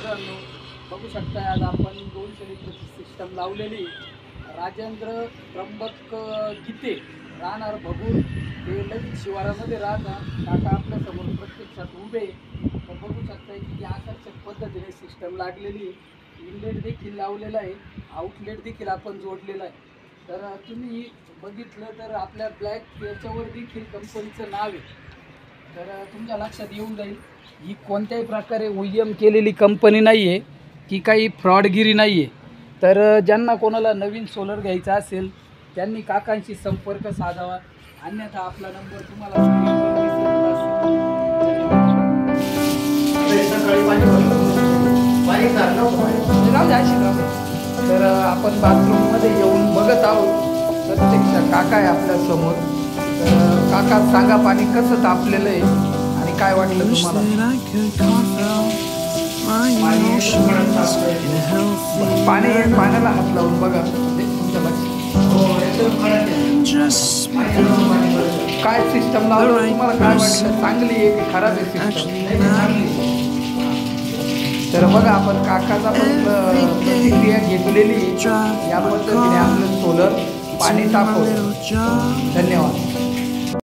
मित्रांनो, बघू शकता आज आपण 200 लिटरची सिस्टम लावलेली. राजेंद्र त्र्यंबक गीते राहणार भगूर, ते नवीन शिवारामध्ये राहतात. काका आपल्या समोर प्रत्यक्षात उभे. तर बघू शकता की आकर्षक पद्धतीने सिस्टम लागलेली. इनलेट देखील लावलेला आहे, आउटलेट देखील आपण जोडलेला आहे. तर तुम्ही बघितलं तर आपल्या ब्लॅक याच्यावर देखील कंपनीचं नाव आहे. तर तुमच्या लक्षात येऊन जाईल ही कोणत्याही प्रकारे OEM केलेली कंपनी नाही आहे, की काही फ्रॉडगिरी नाही आहे. तर ज्यांना कोणाला नवीन सोलर घ्यायचा असेल त्यांनी काकांशी संपर्क साधावा, अन्यथा आपला नंबर तुम्हाला तर आपण बाथरूममध्ये येऊन बघत आहोत. प्रत्यक्ष काका आहे आपल्या समोर. तर काका सांगा पाणी कसं तापलेलं आहे आणि काय वाटलं तुम्हाला? पाण्याला हात लावून बघा तुमच्या काय सिस्टम लावलं, तुम्हाला काय वाटलं? चांगली आहे की खराब आहे सिस्टम? तर बघा आपण काकाचा पण प्रतिक्रिया घेतलेली. या पद्धतीने आपलं सोलर पाणी तापवलं. धन्यवाद.